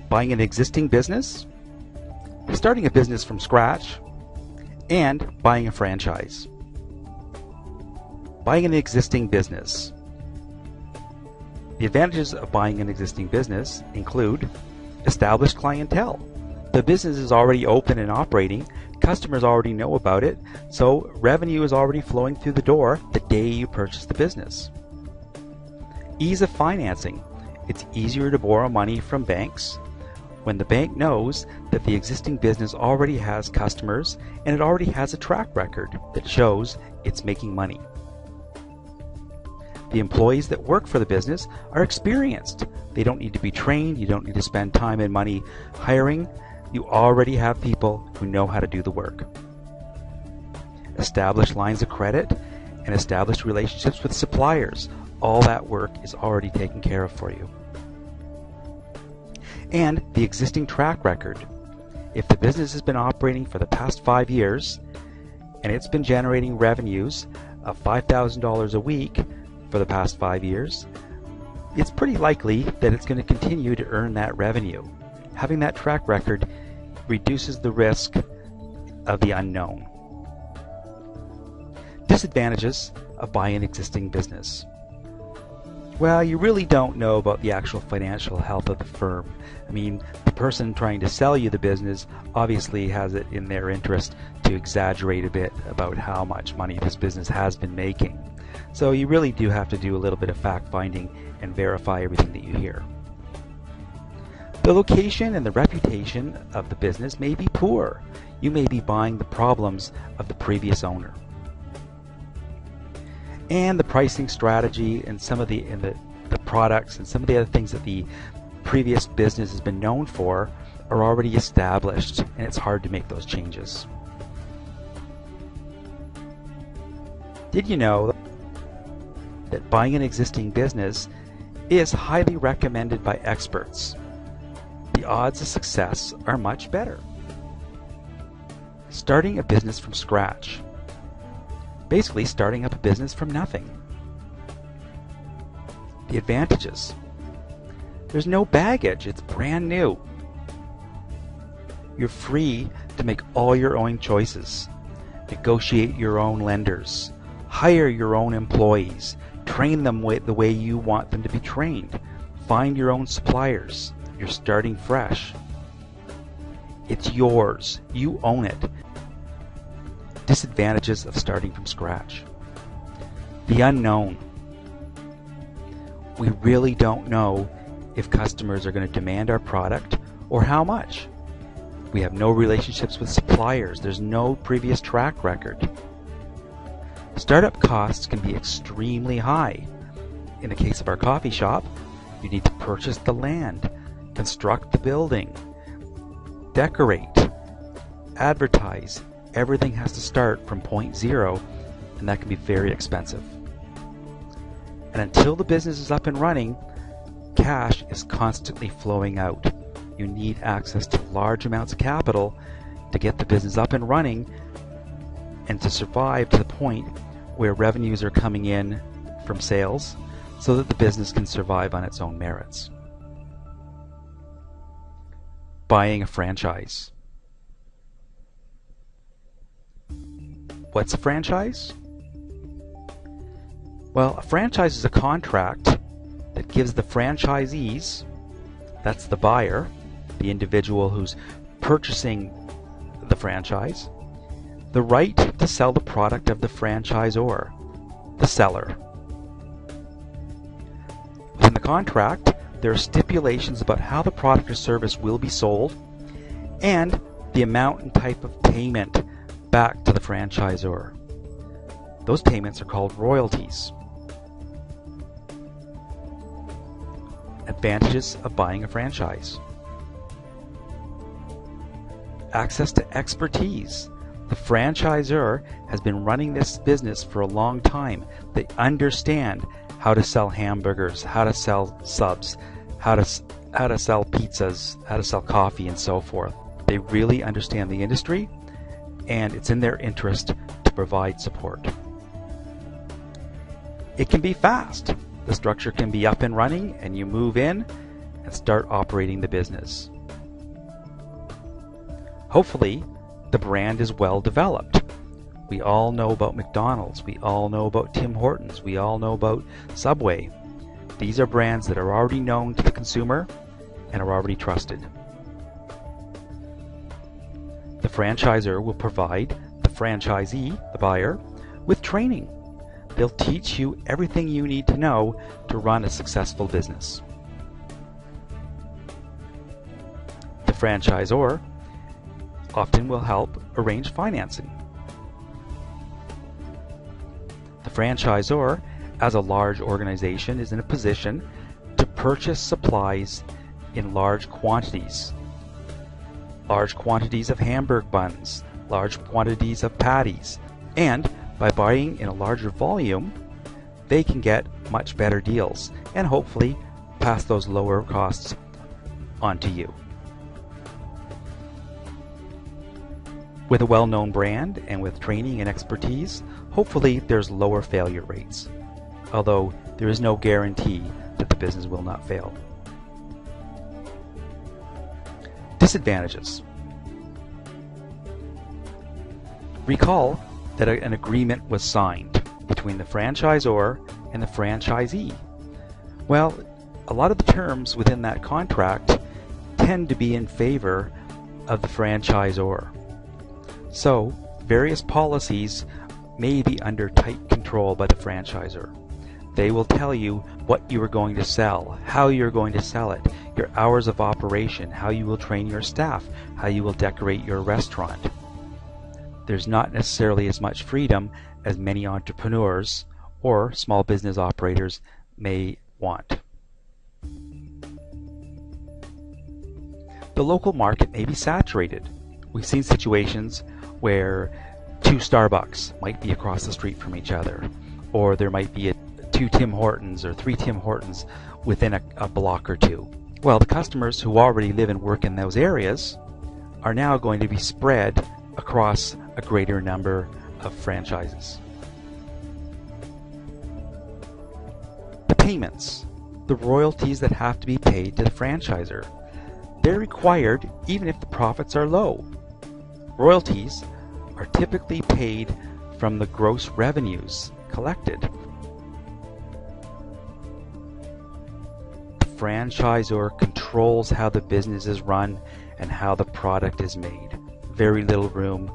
buying an existing business, starting a business from scratch, and buying a franchise. Buying an existing business. The advantages of buying an existing business include established clientele. The business is already open and operating, customers already know about it, so revenue is already flowing through the door the day you purchase the business. Ease of financing. It's easier to borrow money from banks when the bank knows that the existing business already has customers and it already has a track record that shows it's making money. The employees that work for the business are experienced. They don't need to be trained. You don't need to spend time and money hiring. You already have people who know how to do the work. Established lines of credit and established relationships with suppliers. All that work is already taken care of for you. And the existing track record. If the business has been operating for the past 5 years and it's been generating revenues of $5,000 a week for the past 5 years, it's pretty likely that it's going to continue to earn that revenue. Having that track record reduces the risk of the unknown. Disadvantages of buying an existing business. Well, you really don't know about the actual financial health of the firm. I mean, the person trying to sell you the business obviously has it in their interest to exaggerate a bit about how much money this business has been making. So you really do have to do a little bit of fact-finding and verify everything that you hear. The location and the reputation of the business may be poor. You may be buying the problems of the previous owner. And the pricing strategy and some of the products and some of the other things that the previous business has been known for are already established, and it's hard to make those changes. Did you know that buying an existing business is highly recommended by experts? The odds of success are much better. Starting a business from scratch. Basically starting up a business from nothing. The advantages. There's no baggage, it's brand new. You're free to make all your own choices. Negotiate your own lenders. Hire your own employees. Train them the way you want them to be trained. Find your own suppliers. You're starting fresh. It's yours. You own it. Disadvantages of starting from scratch. The unknown. We really don't know if customers are going to demand our product or how much. We have no relationships with suppliers. There's no previous track record. Startup costs can be extremely high. In the case of our coffee shop, you need to purchase the land, construct the building, decorate, advertise. Everything has to start from point zero, and that can be very expensive. And until the business is up and running, cash is constantly flowing out. You need access to large amounts of capital to get the business up and running and to survive to the point where revenues are coming in from sales so that the business can survive on its own merits. Buying a franchise. What's a franchise? Well, a franchise is a contract that gives the franchisees, that's the buyer, the individual who's purchasing the franchise, the right to sell the product of the franchisor, the seller. Within the contract, there are stipulations about how the product or service will be sold and the amount and type of payment back to the franchisor. Those payments are called royalties. Advantages of buying a franchise. Access to expertise. The franchisor has been running this business for a long time. They understand how to sell hamburgers, how to sell subs, how to sell pizzas, how to sell coffee, and so forth. They really understand the industry, and it's in their interest to provide support. It can be fast. The structure can be up and running, and you move in and start operating the business. Hopefully, the brand is well developed. We all know about McDonald's. We all know about Tim Hortons. We all know about Subway. These are brands that are already known to the consumer and are already trusted. The franchisor will provide the franchisee, the buyer, with training. They'll teach you everything you need to know to run a successful business. The franchisor often will help arrange financing. The franchisor, as a large organization, is in a position to purchase supplies in large quantities. Large quantities of hamburg buns, large quantities of patties, and by buying in a larger volume, they can get much better deals and hopefully pass those lower costs on to you. With a well-known brand and with training and expertise, hopefully there's lower failure rates, although there is no guarantee that the business will not fail. Disadvantages. Recall that an agreement was signed between the franchisor and the franchisee. Well, a lot of the terms within that contract tend to be in favor of the franchisor. So, various policies may be under tight control by the franchisor. They will tell you what you are going to sell, how you're going to sell it, your hours of operation, how you will train your staff, how you will decorate your restaurant. There's not necessarily as much freedom as many entrepreneurs or small business operators may want. The local market may be saturated. We've seen situations where two Starbucks might be across the street from each other, or there might be two Tim Hortons or three Tim Hortons within a block or two. Well, the customers who already live and work in those areas are now going to be spread across a greater number of franchises. The payments, the royalties that have to be paid to the franchisor, they're required even if the profits are low. Royalties are typically paid from the gross revenues collected. The franchisor controls how the business is run and how the product is made. Very little room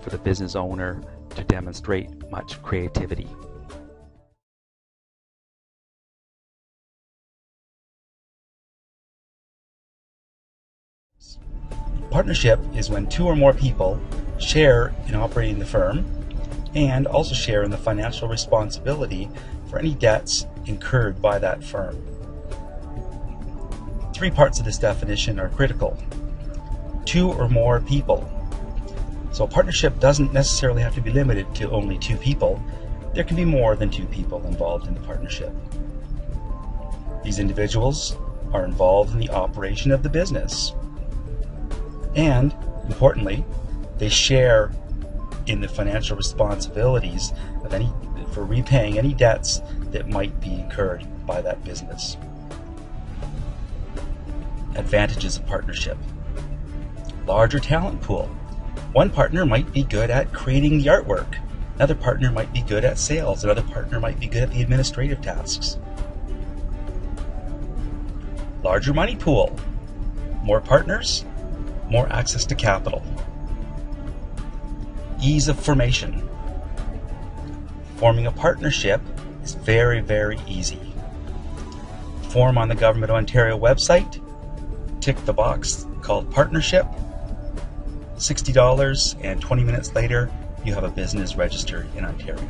for the business owner to demonstrate much creativity. Partnership is when two or more people share in operating the firm and also share in the financial responsibility for any debts incurred by that firm. Three parts of this definition are critical. Two or more people. So a partnership doesn't necessarily have to be limited to only two people. There can be more than two people involved in the partnership. These individuals are involved in the operation of the business. And, importantly, they share in the financial responsibilities of for repaying any debts that might be incurred by that business. Advantages of partnership. Larger talent pool. One partner might be good at creating the artwork. Another partner might be good at sales. Another partner might be good at the administrative tasks. Larger money pool. More partners, more access to capital. Ease of formation. Forming a partnership is very, very easy. Form on the Government of Ontario website, tick the box called partnership, $60, and 20 minutes later you have a business registered in Ontario.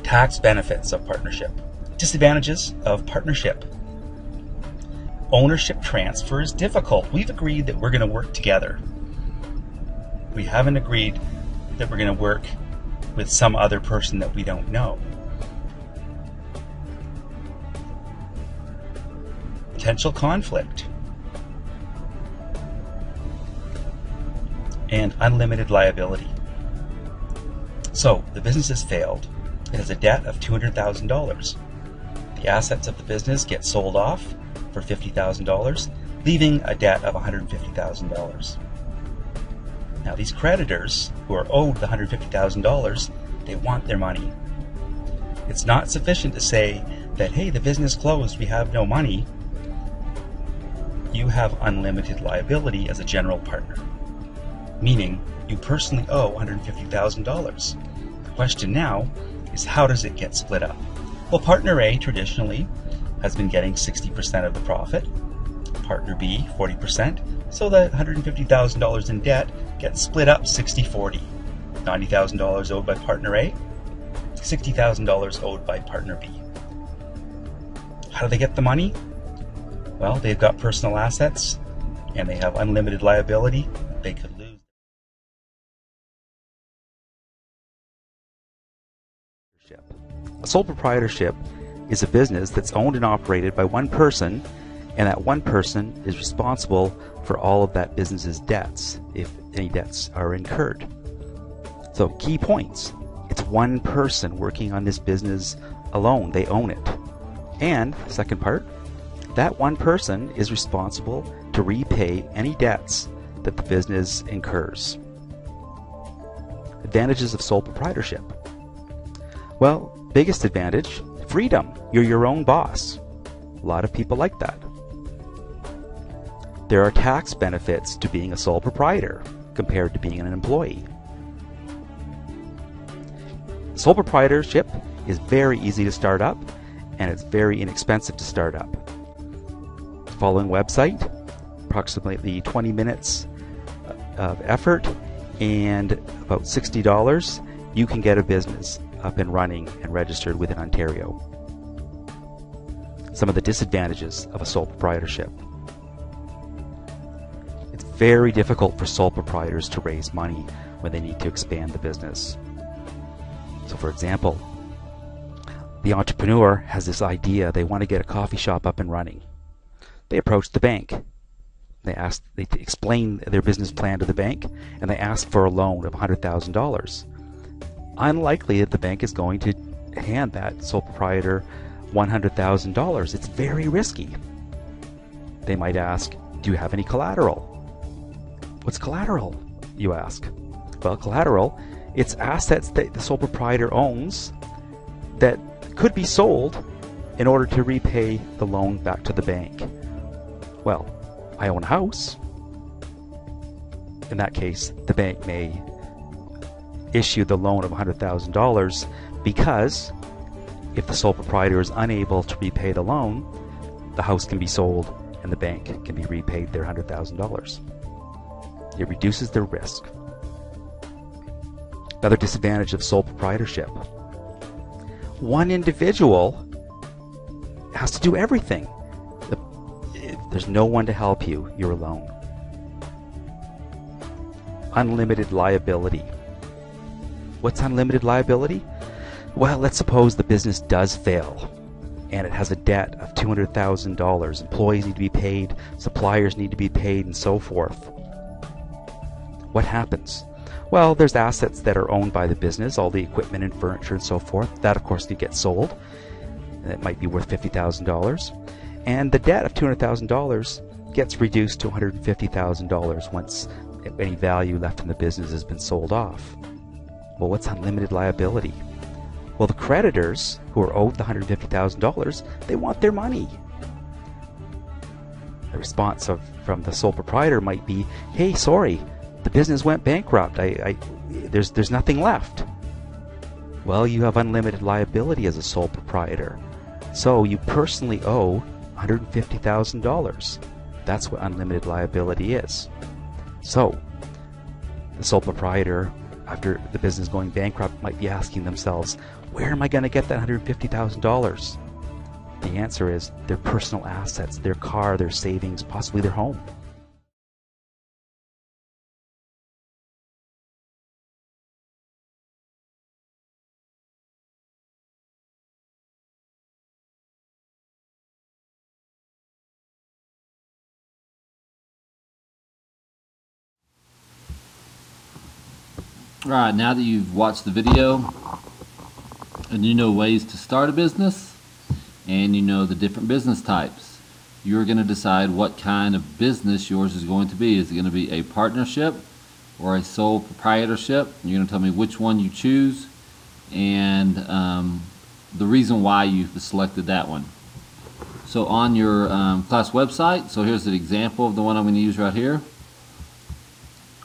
Tax benefits of partnership. Disadvantages of partnership. Ownership transfer is difficult. We've agreed that we're going to work together. We haven't agreed that we're going to work with some other person that we don't know. Potential conflict. And unlimited liability. So, the business has failed. It has a debt of $200,000. The assets of the business get sold off for $50,000. leaving a debt of $150,000. Now these creditors who are owed the $150,000, they want their money. It's not sufficient to say that, hey, the business closed, we have no money. You have unlimited liability as a general partner, meaning you personally owe $150,000. The question now is, how does it get split up? Well, Partner A traditionally has been getting 60% of the profit, Partner B 40%, so the $150,000 in debt gets split up 60-40. $90,000 owed by Partner A, $60,000 owed by Partner B. How do they get the money? Well, they've got personal assets and they have unlimited liability. They could lose. A sole proprietorship is a business that's owned and operated by one person, and that one person is responsible for all of that business's debts, if any debts are incurred. So, key points. It's one person working on this business alone. They own it. And, second part, that one person is responsible to repay any debts that the business incurs. Advantages of sole proprietorship. Well, biggest advantage, freedom. You're your own boss. A lot of people like that. There are tax benefits to being a sole proprietor compared to being an employee. Sole proprietorship is very easy to start up, and it's very inexpensive to start up. Following website, approximately 20 minutes of effort and about $60, you can get a business up and running and registered within Ontario. Some of the disadvantages of a sole proprietorship. It's very difficult for sole proprietors to raise money when they need to expand the business. So for example, the entrepreneur has this idea, they want to get a coffee shop up and running. They approach the bank. They explain their business plan to the bank, and they ask for a loan of $100,000. Unlikely that the bank is going to hand that sole proprietor $100,000. It's very risky. They might ask, do you have any collateral? What's collateral, you ask? Well, collateral, it's assets that the sole proprietor owns that could be sold in order to repay the loan back to the bank. Well, I own a house. In that case, the bank may issue the loan of $100,000 because if the sole proprietor is unable to repay the loan, the house can be sold and the bank can be repaid their $100,000. It reduces their risk. Another disadvantage of sole proprietorship. One individual has to do everything. There's no one to help you. You're alone. Unlimited liability. What's unlimited liability? Well, let's suppose the business does fail and it has a debt of $200,000. Employees need to be paid, suppliers need to be paid, and so forth. What happens? Well, there's assets that are owned by the business, all the equipment and furniture and so forth. That, of course, can get sold. It might be worth $50,000. And the debt of $200,000 gets reduced to $150,000 once any value left in the business has been sold off. Well, what's unlimited liability? Well, the creditors who are owed the $150,000, they want their money. The response from the sole proprietor might be, hey, sorry, the business went bankrupt. There's nothing left. Well, you have unlimited liability as a sole proprietor. So you personally owe $150,000. That's what unlimited liability is. So the sole proprietor, after the business going bankrupt, might be asking themselves, where am I going to get that $150,000? The answer is their personal assets, their car, their savings, possibly their home. Alright, now that you've watched the video and you know ways to start a business and you know the different business types, you're going to decide what kind of business yours is going to be. Is it going to be a partnership or a sole proprietorship? You're going to tell me which one you choose and the reason why you've selected that one. So on your class website, so here's an example of the one I'm going to use right here.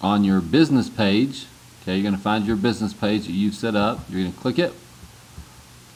On your business page, okay, you're going to find your business page that you've set up. You're going to click it,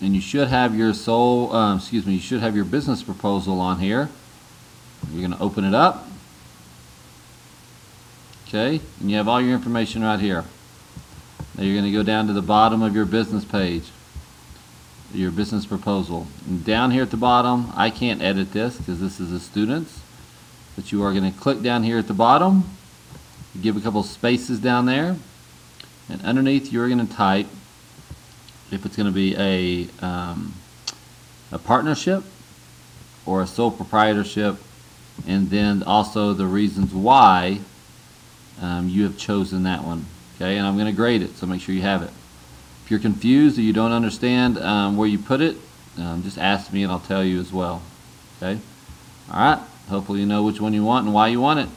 and you should have your you should have your business proposal on here. You're going to open it up, okay, and you have all your information right here. Now you're going to go down to the bottom of your business page, your business proposal. And down here at the bottom, I can't edit this because this is a student's, but you are going to click down here at the bottom, give a couple spaces down there, and underneath you're going to type if it's going to be a partnership or a sole proprietorship, and then also the reasons why you have chosen that one. Okay, and I'm going to grade it, so make sure you have it. If you're confused or you don't understand where you put it, just ask me and I'll tell you as well. Okay, all right, hopefully you know which one you want and why you want it.